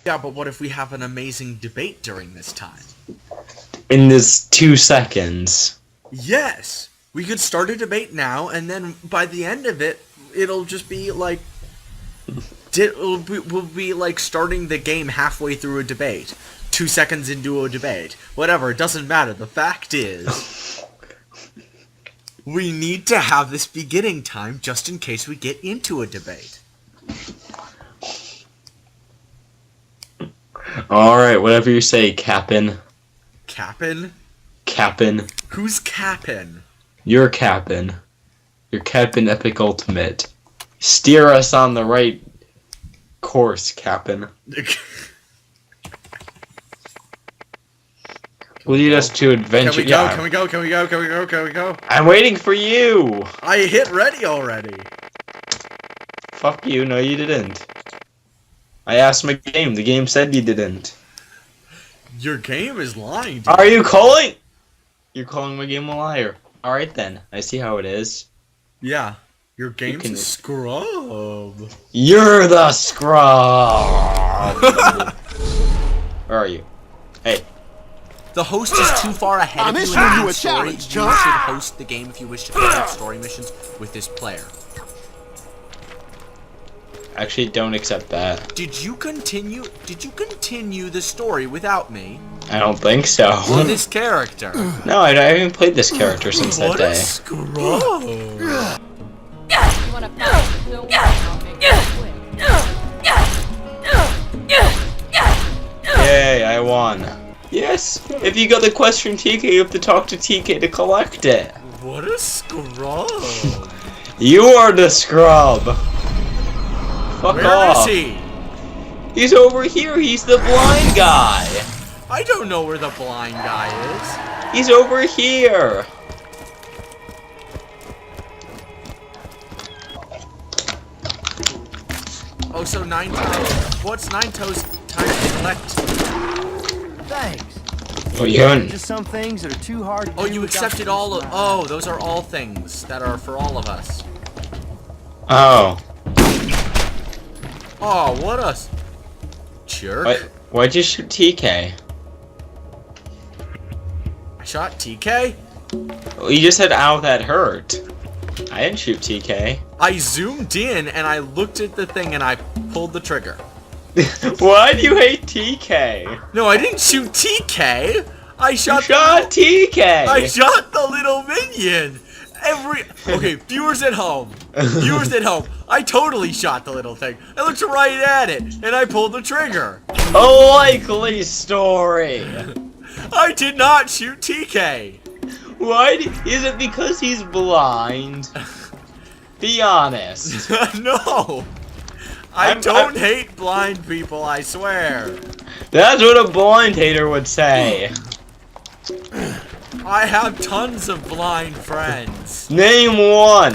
Yeah, but what if we have an amazing debate during this time? In this 2 seconds. Yes! We could start a debate now, and then by the end of it, it'll just be like... We'll be like starting the game halfway through a debate. 2 seconds into a debate. Whatever, it doesn't matter. The fact is... we need to have this beginning time just in case we get into a debate. Alright, whatever you say, Cap'n. Cap'n? Cap'n. Who's Cap'n? You're Cap'n. You're Cap'n Epic Ultimate. Steer us on the right course, Cap'n. Lead us to adventure. Can we go? Can we go? Can we go? Can we go? Can we go? I'm waiting for you! I hit ready already. Fuck you, no you didn't. I asked my game, the game said you didn't. Your game is lying, dude. Are you calling? You're calling my game a liar. Alright then, I see how it is. Yeah, your game's a scrub. You're the scrub! Where are you? Hey. The host is too far ahead I'm of you issuing in you the a story. challenge, You John. should host the game if you wish to complete story missions with this player. Actually, don't accept that. Did you continue the story without me? I don't think so. Or this character? No, I haven't played this character since that What a day. scrub! You wanna fight? Don't worry, I'll make it quick. Yay, I won. Yes, if you got the quest from TK, you have to talk to TK to collect it. What a scrub! You are the scrub. Fuck Where off. is he? He's over here. He's the blind guy. I don't know where the blind guy He's over here. is. Oh, so Nine Toes. What's Nine Toes time to collect? Thanks. Oh, you haven't. Just some things that are too hard to Oh, do you without accepted some all of. smile. Oh, those are all things that are for all of us. Oh. Oh, what a jerk! Why'd you shoot TK? I shot TK. Well, you just said, ow, that hurt. I didn't shoot TK. I zoomed in and I looked at the thing and I pulled the trigger. Why do you hate TK? No, I didn't shoot TK. I shot. TK! I shot the little minion. Okay, viewers at home. Viewers at home. I totally shot the little thing. I looked right at it and I pulled the trigger. A likely story. I did not shoot TK. Why? Is it because he's blind? Be honest. No. I don't hate blind people, I swear. That's what a blind hater would say. I have tons of blind friends. Name one.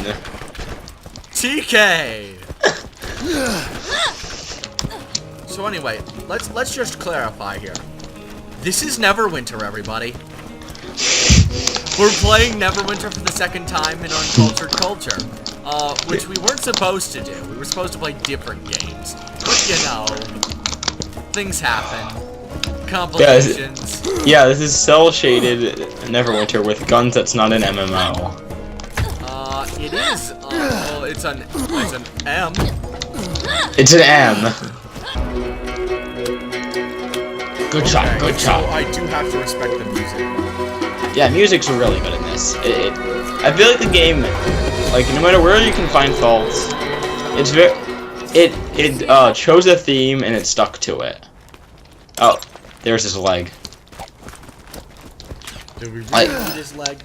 TK. So anyway, let's just clarify here. This is Neverwinter, everybody. We're playing Neverwinter for the second time in Uncultured Culture, which we weren't supposed to do. We were supposed to play different games, but you know, things happen. Complications. Yeah, this is cel-shaded Neverwinter with guns that's not an MMO. It is. Well, it's an M. It's an M. Good shot, good So shot. I do have to respect the music. Yeah, music's really good in this. I feel like the game, like no matter where you can find faults, it's it chose a theme and it stuck to it. Oh, there's his leg. Did we really need his leg?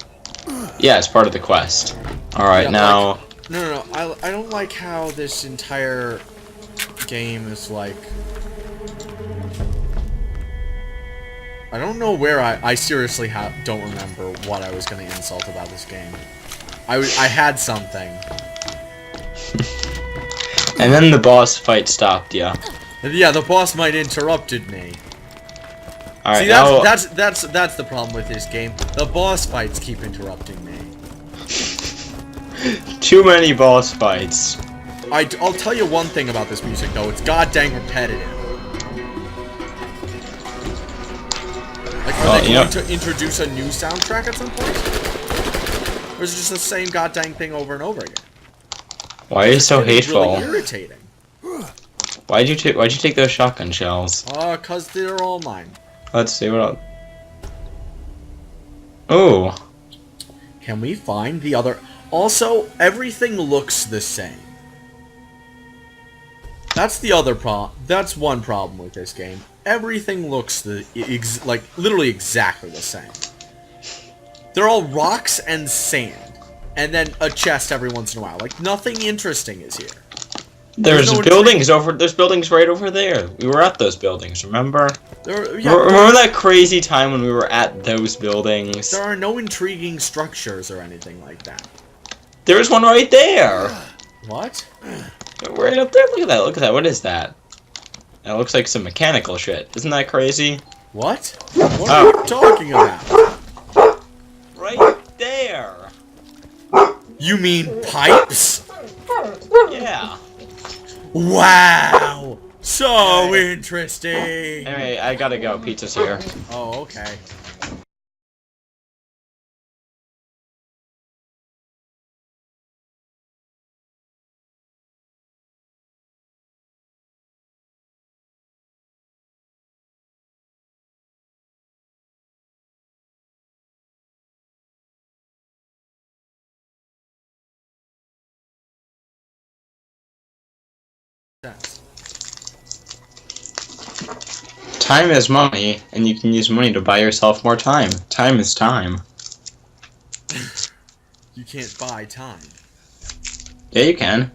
Yeah, it's part of the quest. All right, Yeah, now. No. I don't like how this entire game is like. I don't know where I seriously don't remember what I was gonna insult about this game. I had something. And then the boss fight stopped ya. Yeah, the boss might interrupted me. All right, See, now. that's the problem with this game. The boss fights keep interrupting me. Too many boss fights. I'll tell you one thing about this music though. It's goddamn repetitive. Are they going to introduce a new soundtrack at some point? Or is it just the same goddamn thing over and over again? Why are you so hateful? Really irritating. Why'd you take those shotgun shells? 'Cause they're all mine. Let's see what else. Oh. Can we find the other? Also, everything looks the same. That's the other problem. That's one problem with this game. Everything looks like literally exactly the same. They're all rocks and sand, and then a chest every once in a while. Like nothing interesting is here. There's buildings over. There's buildings right over there. We were at those buildings. Remember? Remember that crazy time when we were at those buildings? There are no intriguing structures or anything like that. There's one right there. What? Right up there. Look at that. Look at that. What is that? That looks like some mechanical shit. Isn't that crazy? What? What are you talking about? Right there. You mean pipes? Yeah. Wow! So interesting! Anyway, I gotta go. Pizza's here. Oh, okay. Time is money, and you can use money to buy yourself more time. Time is time. You can't buy time. Yeah, you can.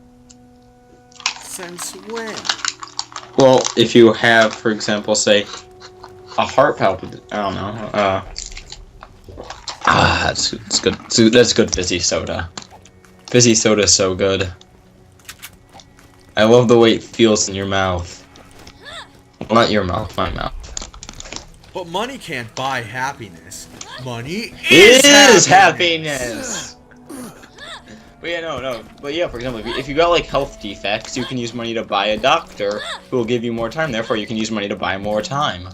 Since when? Well, if you have, for example, say, a heart palpitation, I don't know, that's good. That's good fizzy soda. Fizzy soda's so good. I love the way it feels in your mouth. Well, not your mouth, my mouth. But money can't buy happiness. Money is happiness! But yeah, no. But yeah, for example, if you got like health defects, you can use money to buy a doctor who will give you more time. Therefore, you can use money to buy more time.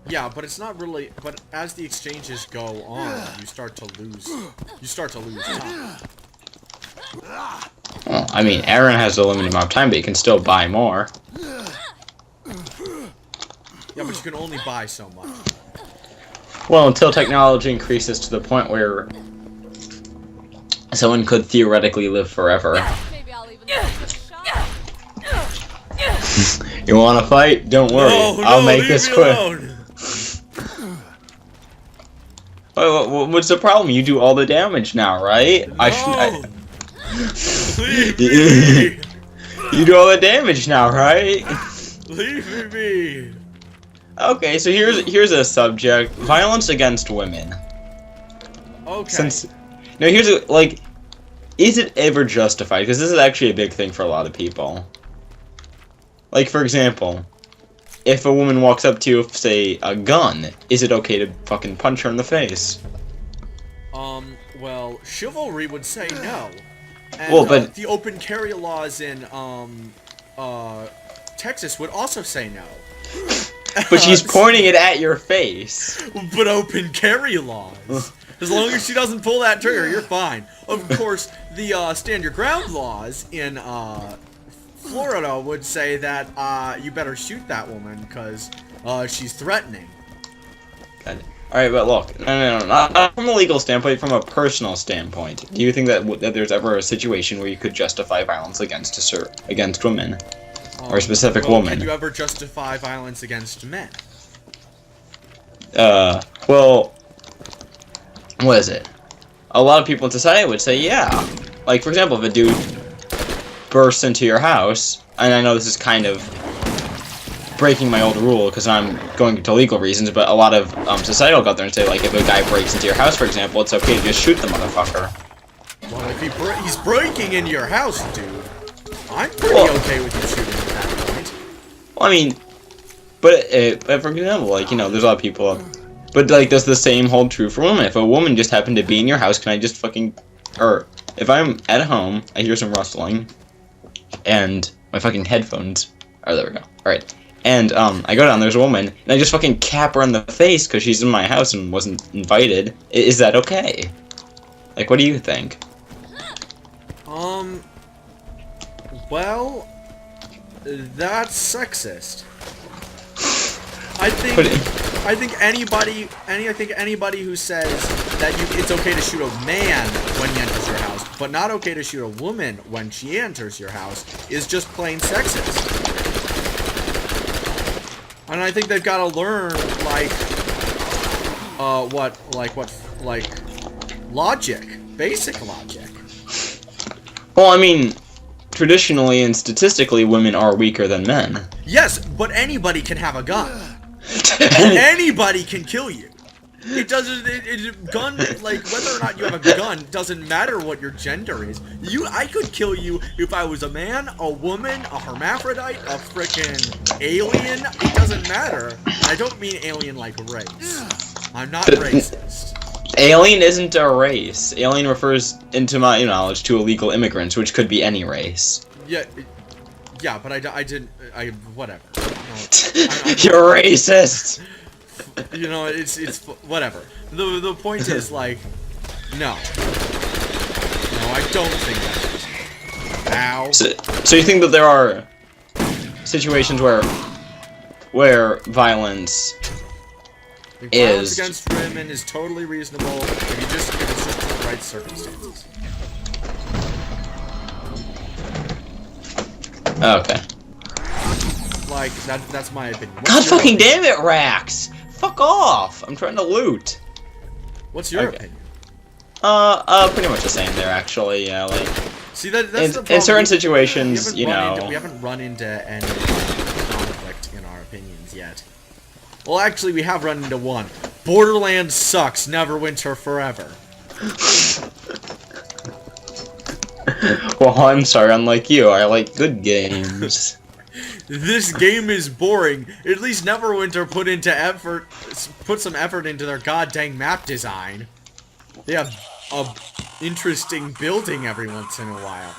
Yeah, but it's not really. But as the exchanges go on, you start to lose. You start to lose time. Well, I mean, Aaron has a limited amount of time, but you can still buy more. Yeah, but you can only buy so much. Well, until technology increases to the point where someone could theoretically live forever. Maybe I'll even give it a shot. You want to fight? Don't worry, I'll make this quick. What's the problem? You do all the damage now, right? No. Leave me. You do all the damage now, right? Leave me. Okay, so here's a subject: violence against women. Okay. Now here's is it ever justified? Because this is actually a big thing for a lot of people. Like, for example, if a woman walks up to you with, say, a gun, is it okay to fucking punch her in the face? Well, chivalry would say no. And, well, but the open carry laws in Texas would also say no. But she's pointing it at your face. But open carry laws. As long as she doesn't pull that trigger, you're fine. Of course, the stand your ground laws in Florida would say that you better shoot that woman because she's threatening. Got it. Alright, but look, no, not from a legal standpoint, from a personal standpoint. Do you think that there's ever a situation where you could justify violence against women? Or a specific woman? Could you ever justify violence against men? Well, what is it? A lot of people in society would say, yeah. Like, for example, if a dude bursts into your house, and I know this is kind of breaking my old rule because I'm going into legal reasons, but a lot of society will go out there and say, like, if a guy breaks into your house, for example, it's okay to just shoot the motherfucker. Well, if he's breaking into your house, dude, I'm pretty okay with you shooting at that point. Well, I mean, but for example, like, you know, there's a lot of people, but, like, does the same hold true for women? If a woman just happened to be in your house, can I just or if I'm at home, I hear some rustling, and my fucking headphones, oh, there we go, alright, And I go down, there's a woman, and I just fucking cap her in the face because she's in my house and wasn't invited. Is that okay? Like, what do you think? Well, that's sexist. I think anybody who says that it's okay to shoot a man when he enters your house, but not okay to shoot a woman when she enters your house, is just plain sexist. And I think they've got to learn, logic, basic logic. Well, I mean, traditionally and statistically, women are weaker than men. Yes, but anybody can have a gun. Anybody can kill you. It doesn't. Gun, like, whether or not you have a gun doesn't matter what your gender is. I could kill you if I was a man, a woman, a hermaphrodite, a frickin' alien. It doesn't matter. I don't mean alien like race. I'm not racist. Alien isn't a race. Alien refers, into my knowledge, to illegal immigrants, which could be any race. Yeah, but I didn't. Whatever. No, You're racist. You know, it's whatever. The point is, like, no, I don't think that. Ow. So you think that there are situations where violence Violence against women is totally reasonable if it's just in the right circumstances. Okay. Like, that's my opinion. God fucking damn it, Rax! Fuck off! I'm trying to loot. What's your opinion? Pretty much the same there, actually. Yeah, like. See, that's the problem. In certain situations, we haven't run into any conflict in our opinions yet. Well, actually, we have run into one. Borderlands sucks. Neverwinter forever. Well, I'm sorry. Unlike you, I like good games. This game is boring. At least Neverwinter put some effort into their goddamn map design. They have a interesting building every once in a while.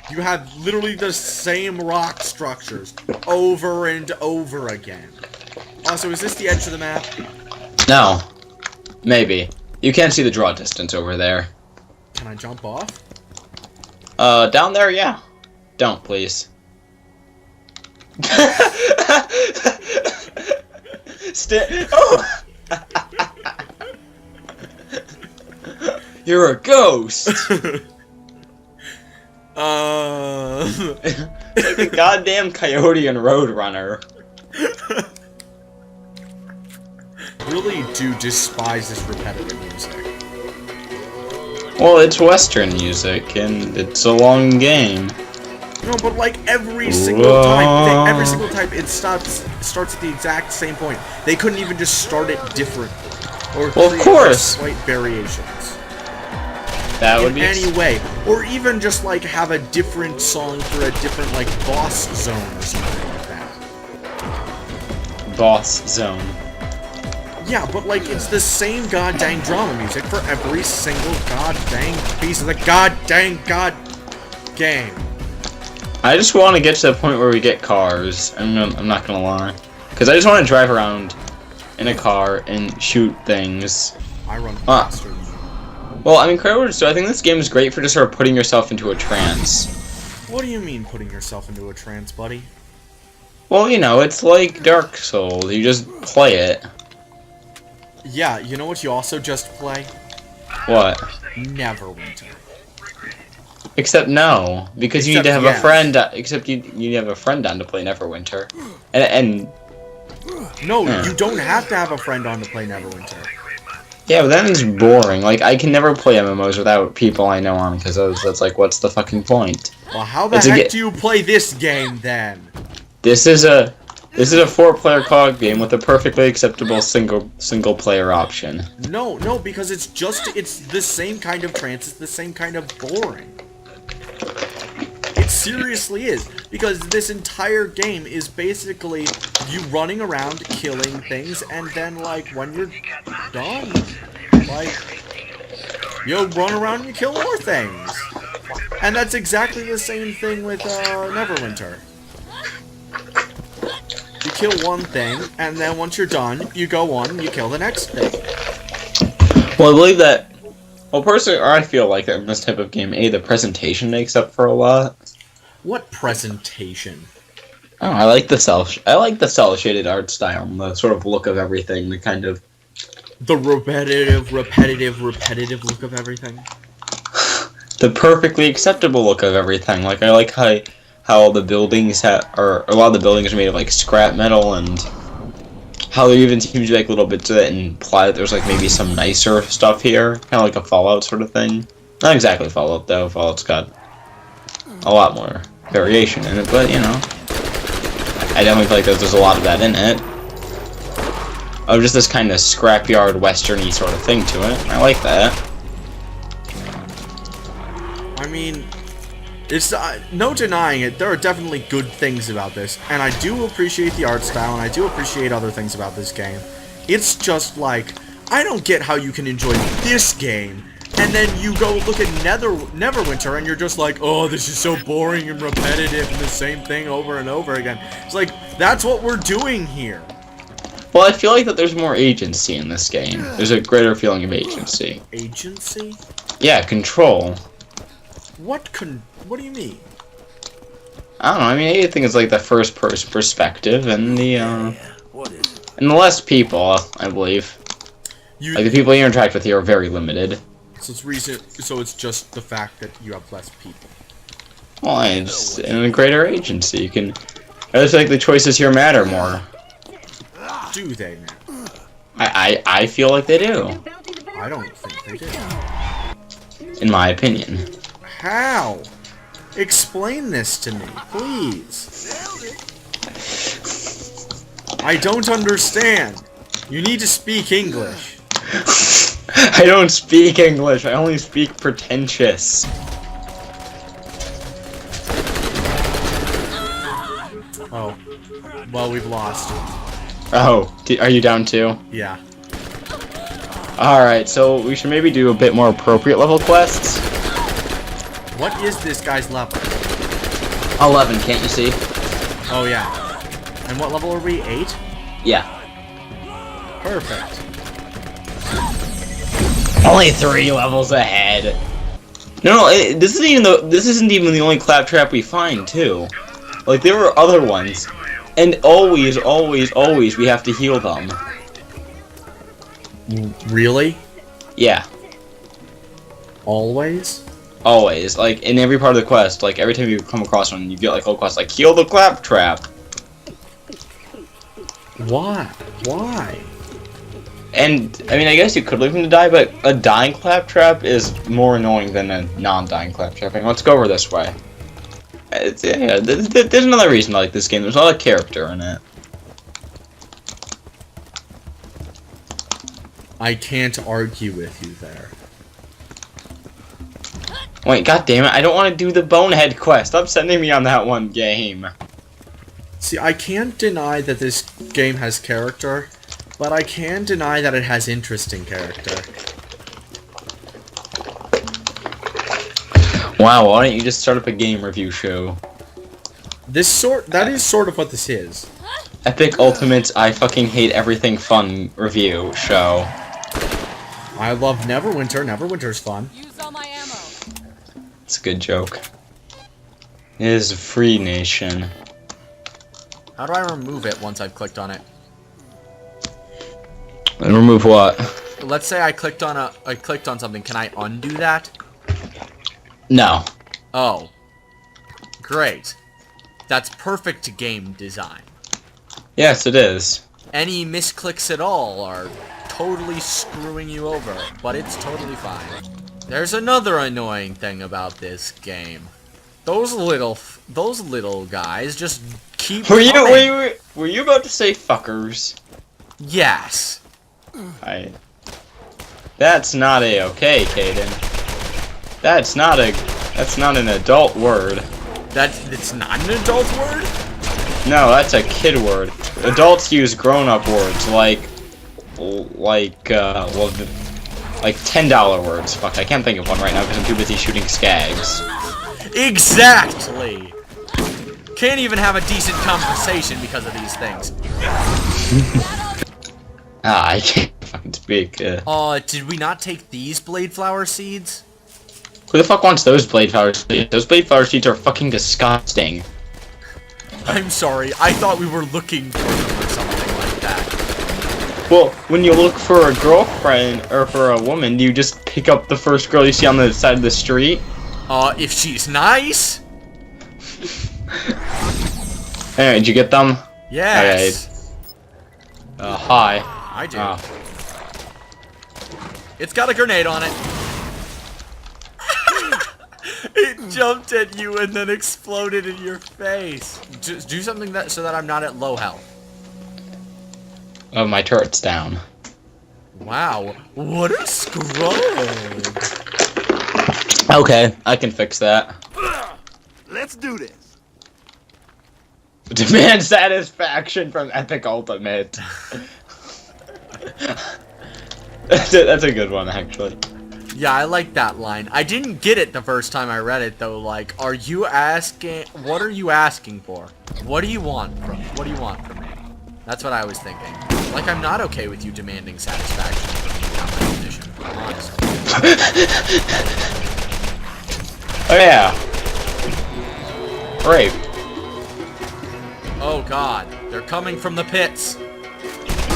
You have literally the same rock structures over and over again. Also, is this the edge of the map? No. Maybe. You can't see the draw distance over there. Can I jump off? Down there, yeah. Don't, please. Oh! You're a ghost! Like a goddamn coyote and roadrunner. Really do despise this repetitive music. Well, it's Western music, and it's a long game. No, but like every single time it starts at the exact same point. They couldn't even just start it differently, or well, of course, slight variations. That would be any way, or even just like have a different song for a different like boss zone or something like that. Boss zone. Yeah, but like it's the same goddamn drama music for every single goddamn piece of the goddamn game. I just want to get to the point where we get cars. I'm not gonna lie, because I just want to drive around in a car and shoot things. I run faster. Well, I mean, so I think this game is great for just sort of putting yourself into a trance. What do you mean putting yourself into a trance, buddy? Well, you know, it's like Dark Souls. You just play it. Yeah, you know what you also just play? What? Neverwinter. Except no, because you need to have a friend. Except you need to have a friend on to play Neverwinter, and no, you don't have to have a friend on to play Neverwinter. Yeah, but that is boring. Like, I can never play MMOs without people I know on, because that's like, what's the fucking point? Well, how the heck do you play this game then? This is a 4-player COD game with a perfectly acceptable single player option. No, because it's the same kind of trance, it's the same kind of boring. It seriously is, because this entire game is basically you running around killing things, and then like when you're done, like you run around and you kill more things. And that's exactly the same thing with Neverwinter. kill one thing, and then once you're done, you go on and you kill the next thing. Well, I believe that. Well, personally, I feel like that in this type of game, the presentation makes up for a lot. What presentation? Oh, I like the cell shaded art style, and the sort of look of everything, the kind of The repetitive look of everything. the perfectly acceptable look of everything. Like I like how the buildings or a lot of the buildings are made of like scrap metal, and how there even seems to be like little bits of it imply that there's like maybe some nicer stuff here, kind of like a Fallout sort of thing. Not exactly Fallout though. Fallout's got a lot more variation in it, but you know, I definitely feel like there's a lot of that in it. Of just this kind of scrapyard westerny sort of thing to it. I like that. I mean, it's no denying it. There are definitely good things about this, and I do appreciate the art style, and I do appreciate other things about this game. It's just like, I don't get how you can enjoy this game, and then you go look at Neverwinter, and you're just like, oh, this is so boring and repetitive, and the same thing over and over again. It's like, that's what we're doing here. Well, I feel like that there's more agency in this game. There's a greater feeling of agency. Agency? Yeah, control. What do you mean? I don't know. I mean, anything is like the first-person perspective, and the What is it? and the less people, I believe. Like the people you interact with here are very limited. So it's just the fact that you have less people. Well, it's in a greater agency. You can. I just like the choices here matter more. Do they now? I feel like they do, I don't think they do. in my opinion. How? Explain this to me, please. I don't understand. You need to speak English. I don't speak English. I only speak pretentious. Oh. Well, we've lost. Oh, are you down too? Yeah. Alright, so we should maybe do a bit more appropriate level quests. What is this guy's level? 11, can't you see? Oh, yeah. And what level are we? 8? Yeah. Perfect. Only 3 levels ahead. No, this isn't even the only claptrap we find, too. Like, there were other ones. And always, always, always, we have to heal them. Really? Yeah. Always? Always. Like, in every part of the quest, like, every time you come across one, you get, like, a little quest, like, heal the claptrap. Why? Why? And, I mean, I guess you could leave him to die, but a dying claptrap is more annoying than a non-dying claptrap. And let's go over this way. Yeah, there's another reason I like this game. There's a lot of character in it. I can't argue with you there. Wait, god damn it, I don't want to do the Bonehead quest. Stop sending me on that one game. See, I can't deny that this game has character, but I can deny that it has interesting character. Wow, why don't you just start up a game review show? That is sort of what this is. Epic Ultimate's I fucking hate everything fun review show. I love Neverwinter. Neverwinter's fun. Use all my ammo. It's a good joke. It is a free nation. How do I remove it once I've clicked on it? And remove what? Let's say I clicked on something. Can I undo that? No. Oh. Great. That's perfect game design. Yes, it is. Any misclicks at all are totally screwing you over, but it's totally fine. There's another annoying thing about this game. Those little guys just keep Were coming. you about to say fuckers? Yes. That's not okay, Caden. That's not an adult word. It's not an adult word? No, that's a kid word. Adults use grown-up words like $10 words. Fuck, I can't think of one right now because I'm too busy shooting skags. Exactly. can't even have a decent conversation because of these things. I can't fucking speak. Did we not take these blade flower seeds? Who the fuck wants those blade flower seeds? Those blade flower seeds are fucking disgusting. I'm sorry, I thought we were looking for them or something like that. Well, when you look for a girlfriend or for a woman, you just pick up the first girl you see on the side of the street. If she's nice? Hey, did you get them? Yes. Hi. I do. It's got a grenade on it. It jumped at you and then exploded in your face. Just do something so that I'm not at low health. Oh, my turret's down. Wow, what a scrub. Okay, I can fix that. Let's do this. Demand satisfaction from Epic Ultimate. That's a good one, actually. Yeah, I like that line. I didn't get it the first time I read it, though. Like, are you asking... What are you asking for? What do you want from me? That's what I was thinking. Like, I'm not okay with you demanding satisfaction from me in competition, honestly. Oh, yeah. Rape. Oh, God. They're coming from the pits.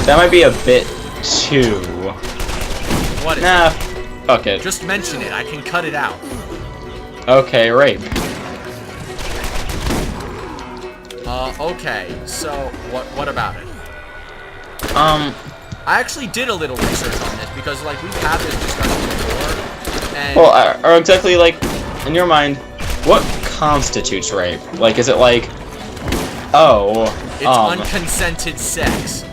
That might be a bit too... What is Nah, it? fuck it. Just mention it. I can cut it out. Okay, rape. Okay. So, what about it? I actually did a little research on this because, like, we've had this discussion before, and... Well, or exactly, like, in your mind, what constitutes rape? Like, is it like... Oh, it's unconsented sex.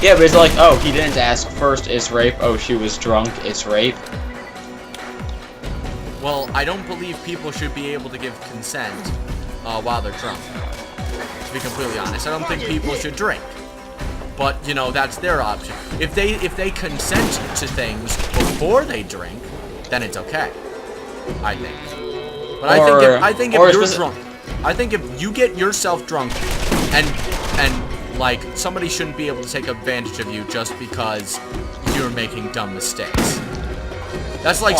Yeah, but it's like, oh, he didn't ask first, it's rape. Oh, she was drunk, it's rape. Well, I don't believe people should be able to give consent while they're drunk. To be completely honest, I don't think people should drink. But, you know, that's their option. If they consent to things before they drink, then it's okay. I think. But I think if you're drunk, I think if you get yourself drunk and like somebody shouldn't be able to take advantage of you just because you're making dumb mistakes. That's like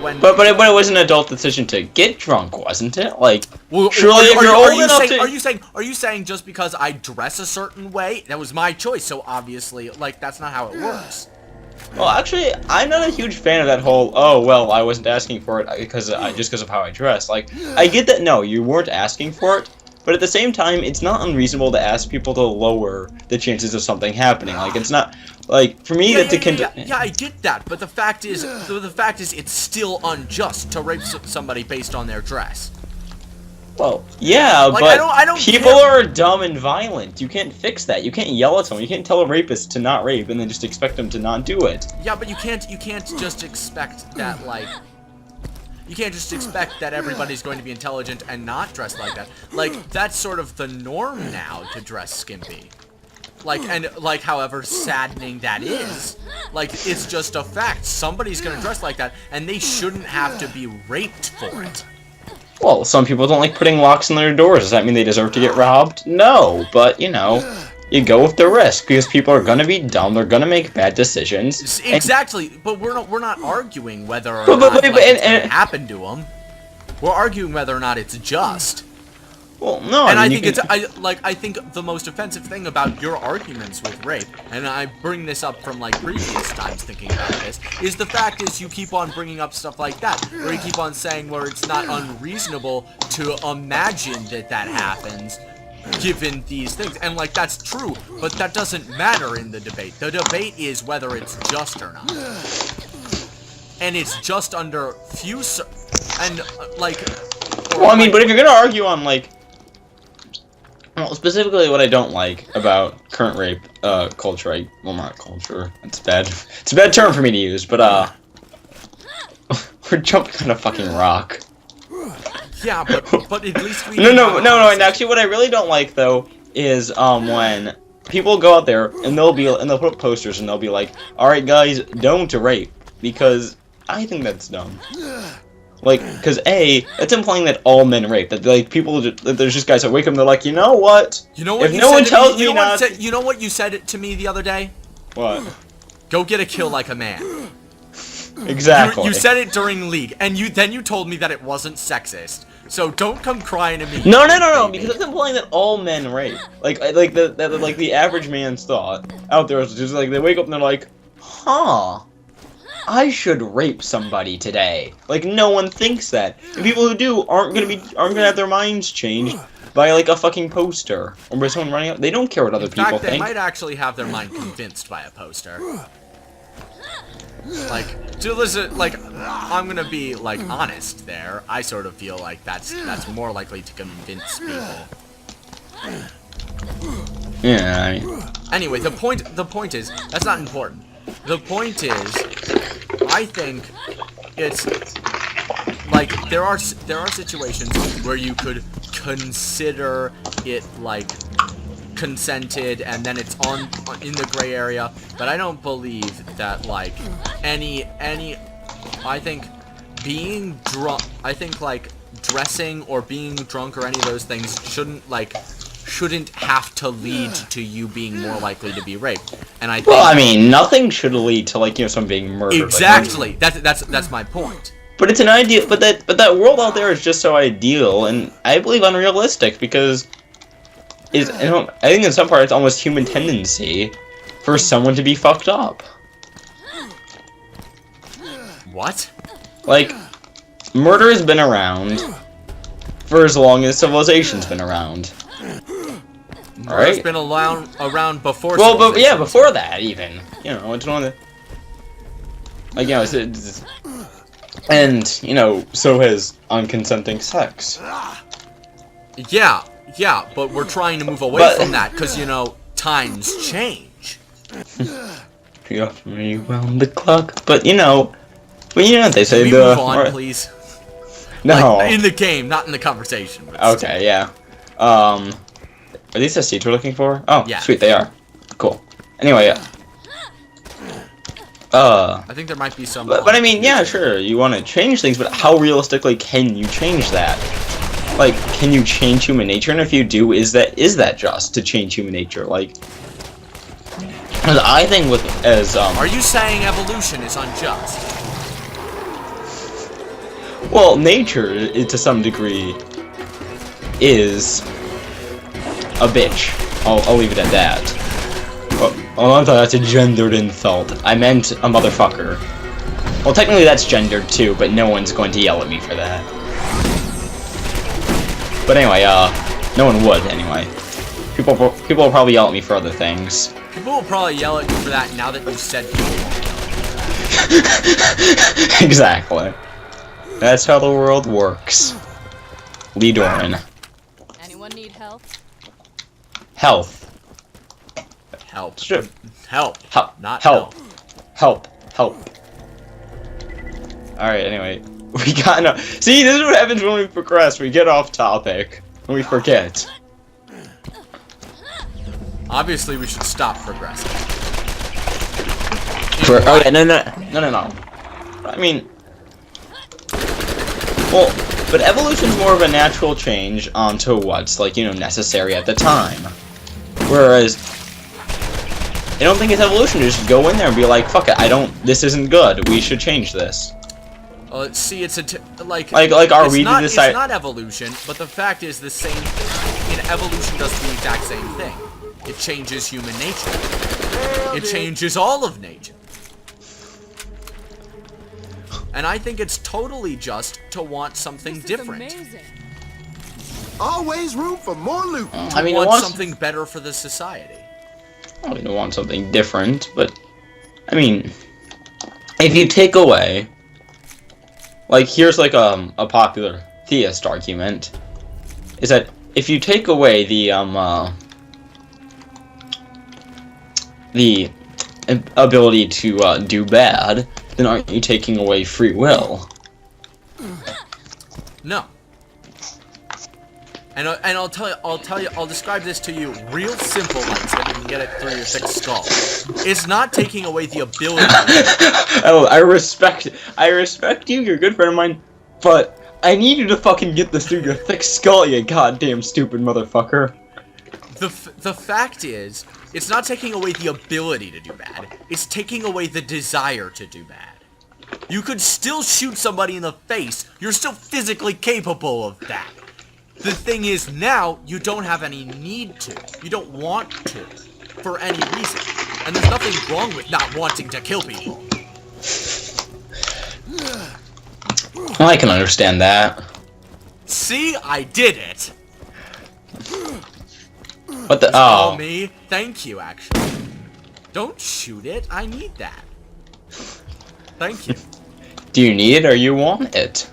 when. But it was an adult decision to get drunk, wasn't it? Like, well, surely if you're old enough to. Are you saying just because I dress a certain way, that was my choice? So obviously, like, that's not how it works. Well, actually, I'm not a huge fan of that whole, oh, well, I wasn't asking for it just because of how I dress. Like, I get that, no, you weren't asking for it, but at the same time, it's not unreasonable to ask people to lower the chances of something happening. Like, it's not, like, for me, yeah, I get that, but the fact is, it's still unjust to rape somebody based on their dress. Well, yeah, like, but I don't people are dumb and violent. You can't fix that. You can't yell at someone. You can't tell a rapist to not rape and then just expect them to not do it. Yeah, but you can't just expect that, like, you can't just expect that everybody's going to be intelligent and not dress like that. Like, that's sort of the norm now to dress skimpy. Like, and, like, however saddening that is, like, it's just a fact. Somebody's gonna dress like that, and they shouldn't have to be raped for it. Well, some people don't like putting locks on their doors. Does that mean they deserve to get robbed? No, but, you know, you go with the risk, because people are gonna be dumb, they're gonna make bad decisions. Exactly, but we're not arguing whether or not it's gonna happen to them. We're arguing whether or not it's just. Well, no, and I think I think the most offensive thing about your arguments with rape, and I bring this up from, like, previous times thinking about this, is the fact is you keep on bringing up stuff like that, where you keep on saying where it's not unreasonable to imagine that happens, given these things, and, like, that's true, but that doesn't matter in the debate. The debate is whether it's just or not, and it's just under few, and, like. Well, I mean, but if you're gonna argue on, like. Well, specifically what I don't like about current rape culture, well, not culture, it's bad. It's a bad term for me to use, but we're jumping on a fucking rock. Yeah, but at least we. No, and actually what I really don't like though is when people go out there and they'll put up posters and they'll be like, "All right, guys, don't rape," because I think that's dumb. Like, because A, that's implying that all men rape. That like people, that there's just guys that wake up and they're like, you know what? You know what? If no one tells me you know not, you know what you said to me the other day? what? Go get a kill like a man. Exactly. You said it during League, and then you told me that it wasn't sexist. So don't come crying to me. No, because it's implying that all men rape. Like the average man's thought out there is just like they wake up and they're like, huh. I should rape somebody today. Like no one thinks that. And people who do aren't gonna have their minds changed by like a fucking poster or by someone running out. They don't care what other people In fact, they think. might actually have their mind convinced by a poster. Like, to listen, like, I'm gonna be like honest there. I sort of feel like that's more likely to convince people. Yeah. I mean. Anyway, the point is that's not important. The point is, I think it's like there are situations where you could consider it like consented and then it's on in the gray area, but I don't believe that like any I think being drunk, I think like dressing or being drunk or any of those things shouldn't have to lead to you being more likely to be raped. And I think, Well, I mean, nothing should lead to like someone being murdered. exactly. That's my point. But it's an ideal. But that world out there is just so ideal, and I believe unrealistic because I think in some part it's almost human tendency for someone to be fucked up. What? Like, murder has been around for as long as civilization's been around. Alright? It's been around before. Well, but yeah, before that even. You know, it's one of the. Like, you know, it's and you know, so has unconsenting sex. Yeah, but we're trying to move away from that because you know times change. You got me round the clock, but you know what they say. Can we move on, please? No, like, in the game, not in the conversation. Okay, yeah. Are these the seeds we're looking for? Oh, yeah. Sweet, they are. Cool. Anyway, yeah. I think there might be some. But I mean, yeah, sure. You want to change things, but how realistically can you change that? Like, can you change human nature? And if you do, is that just to change human nature? Like, because I think Are you saying evolution is unjust? Well, nature, to some degree, is a bitch. I'll leave it at that. Oh, I thought that's a gendered insult. I meant a motherfucker. Well, technically that's gendered too, but no one's going to yell at me for that. But anyway, no one would anyway. People will probably yell at me for other things. People will probably yell at you for that now that you said people. Exactly. That's how the world works. Lee Doran. Anyone need help? Health. Help. Sure. Help. Help. Not help. Help. Alright, anyway. We got no. See, this is what happens when we progress. We get off topic. And we forget. Obviously, we should stop progressing. Okay, no. I mean. Well, but evolution's more of a natural change onto what's, like, you know, necessary at the time. Whereas, I don't think it's evolution to just go in there and be like, fuck it, this isn't good, we should change this. Well, see, it's like are we to decide? It's not evolution, but the fact is the same. Evolution does the exact same thing. It changes human nature. It changes all of nature. And I think it's totally just to want something different. Amazing. Always room for more loot. I mean, want something better for the society. I mean, I want something different, but I mean, if you take away, like, here's like a popular theist argument, is that if you take away the ability to do bad, then aren't you taking away free will? No. And I'll describe this to you real simple, like, so you can get it through your thick skull. It's not taking away the ability. Oh, I respect you. You're a good friend of mine. But I need you to fucking get this through your thick skull, you goddamn stupid motherfucker. The fact is, it's not taking away the ability to do bad. It's taking away the desire to do bad. You could still shoot somebody in the face. You're still physically capable of that. The thing is, now, you don't have any need to. You don't want to. For any reason. And there's nothing wrong with not wanting to kill people. I can understand that. See? I did it. What the? Call Oh. me. Thank you, actually. Don't shoot it. I need that. Thank you. Do you need it or you want it?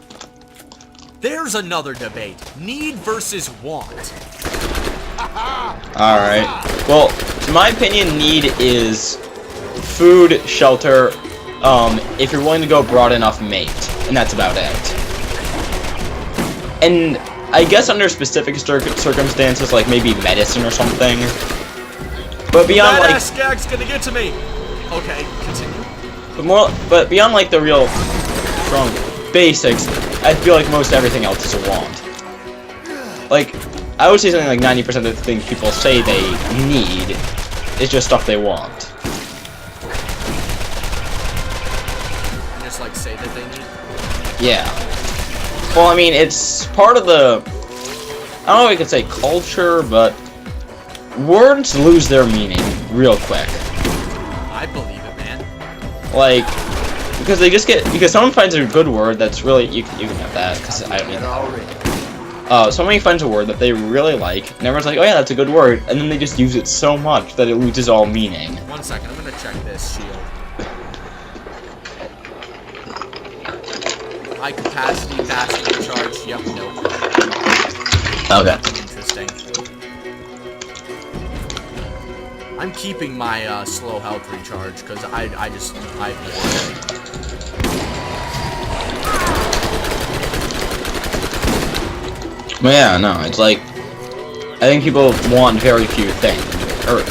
There's another debate. Need versus want. Alright. Well, in my opinion, need is food, shelter, if you're willing to go broad enough, mate. And that's about it. And I guess under specific circumstances, like maybe medicine or something. But beyond That like... ass gag's gonna get to me. Okay, continue. But beyond like the real strong basics, I feel like most everything else is a want. Like, I would say something like 90% of the things people say they need is just stuff they want. And just like say that they need. Yeah. Well, I mean, it's part of the... I don't know if I could say culture, but words lose their meaning real quick. I believe it, man. Like, because they just get... Because someone finds a good word that's really... You can have that, because I don't need that. Somebody finds a word that they really like, and everyone's like, oh yeah, that's a good word, and then they just use it so much that it loses all meaning. 1 second, I'm gonna check this shield. High capacity, fast recharge. Yep, nope. Okay. Interesting. I'm keeping my slow health recharge because I But yeah, no, it's like, I think people want very few things, or,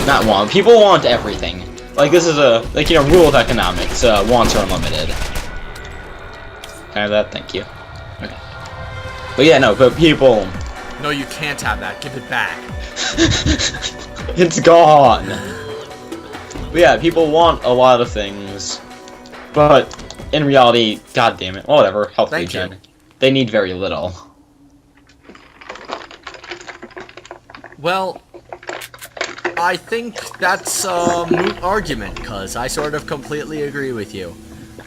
not want, people want everything. Like, this is a, like, you know, rule of economics, wants are unlimited. Can I have that? Thank you. Okay. But yeah, no, but people... No, you can't have that. Give it back. It's gone! But yeah, people want a lot of things, but in reality, god damn it, whatever, health Thank regen, you. they need very little. Well, I think that's a moot argument, cause I sort of completely agree with you.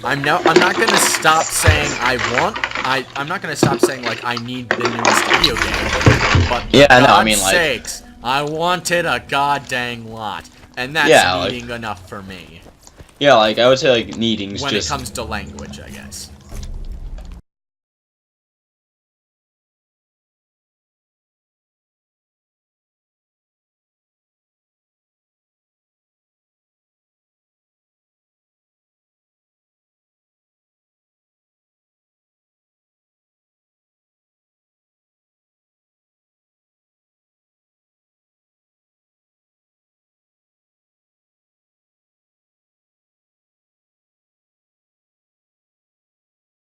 I'm not gonna stop saying I'm not gonna stop saying like I need the newest video game, but Yeah, for no, I God's mean, like- sakes, I wanted a goddamn lot, and that's Yeah, like- needing enough for me Yeah, like, I would say, like, needing's when just... it comes to language, I guess.